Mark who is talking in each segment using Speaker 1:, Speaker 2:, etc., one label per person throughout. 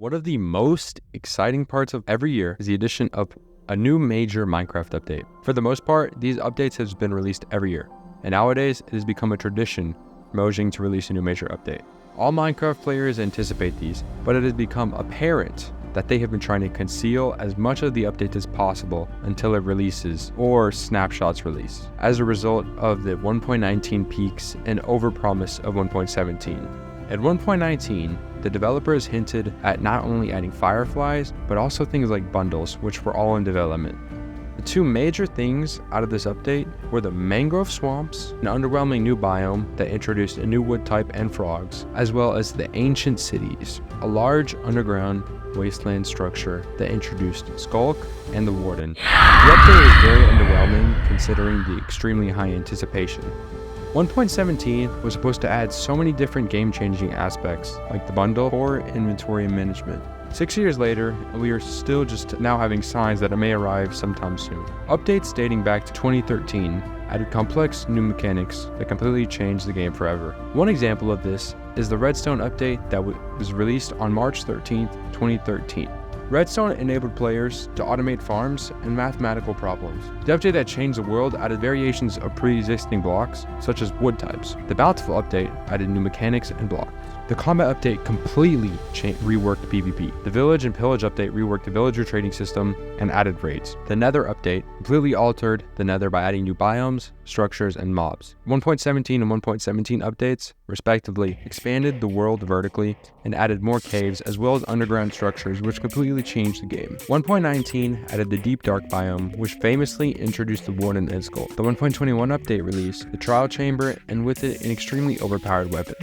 Speaker 1: One of the most exciting parts of every year is the addition of a new major Minecraft update. For the most part, these updates have been released every year, and nowadays it has become a tradition for Mojang to release a new major update. All Minecraft players anticipate these, but it has become apparent that they have been trying to conceal as much of the update as possible until it releases or snapshots release, as a result of the 1.19 peaks and overpromise of 1.17. At 1.19, the developers hinted at not only adding fireflies, but also things like bundles, which were all in development. The two major things out of this update were the mangrove swamps, an underwhelming new biome that introduced a new wood type and frogs, as well as the ancient cities, a large underground wasteland structure that introduced Skulk and the Warden. The update is very underwhelming considering the extremely high anticipation. 1.17 was supposed to add so many different game-changing aspects, like the bundle or inventory management. 6 years later, and we are still just now having signs that it may arrive sometime soon. Updates dating back to 2013 added complex new mechanics that completely changed the game forever. One example of this is the Redstone update that was released on March 13th, 2013. Redstone enabled players to automate farms and mathematical problems. The update that changed the world added variations of pre-existing blocks, such as wood types. The Bountiful update added new mechanics and blocks. The Combat update completely reworked PvP. The Village and Pillage update reworked the villager trading system and added raids. The Nether update completely altered the Nether by adding new biomes, structures, and mobs. 1.17 and 1.17 updates, respectively, expanded the world vertically and added more caves as well as underground structures, which completely changed the game. 1.19 added the Deep Dark biome, which famously introduced the Warden and Skull. The 1.21 update released the Trial Chamber and with it an extremely overpowered weapon,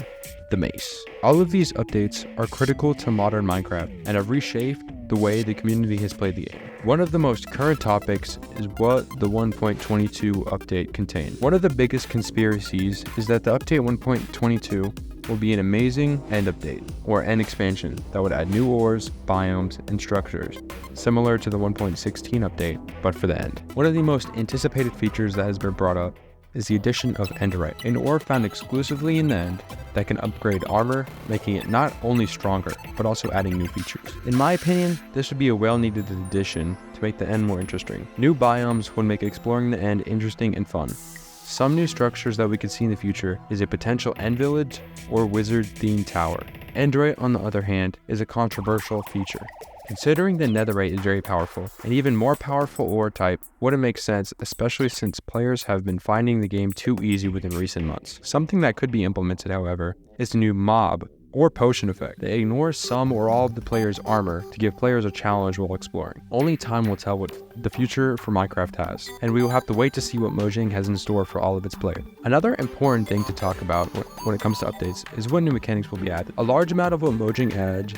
Speaker 1: the Mace. All of these updates are critical to modern Minecraft and have reshaped the way the community has played the game. One of the most current topics is what the 1.22 update contained. One of the biggest conspiracies is that the update 1.22 will be an amazing end update or end expansion that would add new ores, biomes, and structures, similar to the 1.16 update, but for the end. One of the most anticipated features that has been brought up is the addition of Enderite, an ore found exclusively in the end that can upgrade armor, making it not only stronger, but also adding new features. In my opinion, this would be a well-needed addition to make the end more interesting. New biomes would make exploring the end interesting and fun. Some new structures that we could see in the future is a potential end village or wizard-themed tower. Enderite, on the other hand, is a controversial feature. Considering the netherite is very powerful, an even more powerful ore type wouldn't make sense, especially since players have been finding the game too easy within recent months. Something that could be implemented, however, is the new mob or potion effect. They ignore some or all of the player's armor to give players a challenge while exploring. Only time will tell what the future for Minecraft has, and we will have to wait to see what Mojang has in store for all of its players. Another important thing to talk about when it comes to updates is what new mechanics will be added. A large amount of what Mojang adds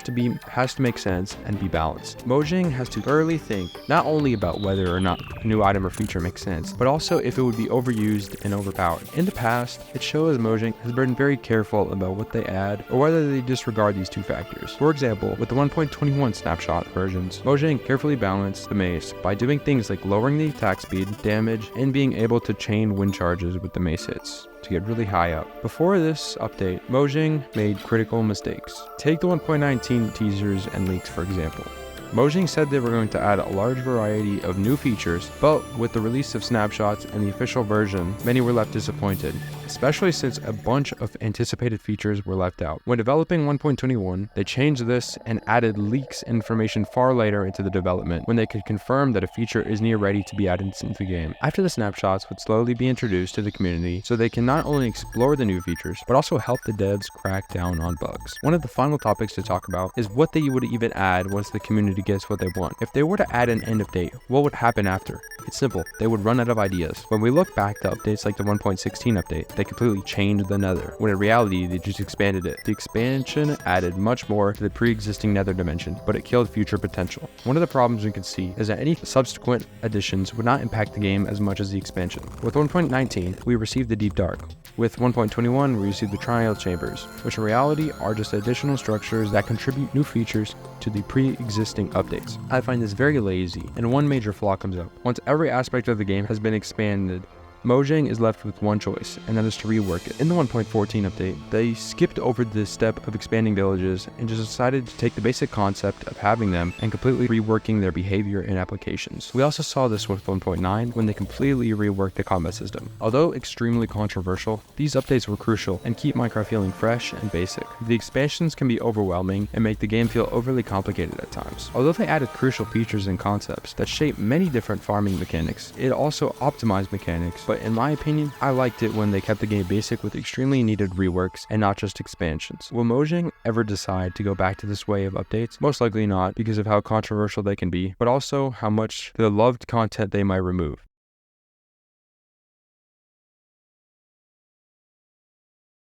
Speaker 1: has to make sense and be balanced. Mojang has to thoroughly think not only about whether or not a new item or feature makes sense, but also if it would be overused and overpowered. In the past, it shows Mojang has been very careful about what they add or whether they disregard these two factors. For example, with the 1.21 snapshot versions, Mojang carefully balanced the mace by doing things like lowering the attack speed, damage, and being able to chain wind charges with the mace hits to get really high up. Before this update, Mojang made critical mistakes. Take the 1.19 teasers and leaks, for example. Mojang said they were going to add a large variety of new features, but with the release of snapshots and the official version, many were left disappointed, especially since a bunch of anticipated features were left out. When developing 1.21, they changed this and added leaks information far later into the development, when they could confirm that a feature is near ready to be added into the game. After the snapshots would slowly be introduced to the community, so they can not only explore the new features, but also help the devs crack down on bugs. One of the final topics to talk about is what they would even add once the community gets what they want. If they were to add an end update, what would happen after? It's simple, they would run out of ideas. When we look back to updates like the 1.16 update, they completely changed the nether, when in reality they just expanded it. The expansion added much more to the pre-existing nether dimension, but it killed future potential. One of the problems we can see is that any subsequent additions would not impact the game as much as the expansion. With 1.19, we received the Deep Dark. With 1.21, we received the Trial Chambers, which in reality are just additional structures that contribute new features to the pre-existing updates. I find this very lazy, and one major flaw comes up. Once every aspect of the game has been expanded, Mojang is left with one choice, and that is to rework it. In the 1.14 update, they skipped over this step of expanding villages and just decided to take the basic concept of having them and completely reworking their behavior and applications. We also saw this with 1.9 when they completely reworked the combat system. Although extremely controversial, these updates were crucial and keep Minecraft feeling fresh and basic. The expansions can be overwhelming and make the game feel overly complicated at times. Although they added crucial features and concepts that shape many different farming mechanics, it also optimized mechanics, but in my opinion, I liked it when they kept the game basic with extremely needed reworks and not just expansions. Will Mojang ever decide to go back to this way of updates? Most likely not, because of how controversial they can be, but also how much the loved content they might remove.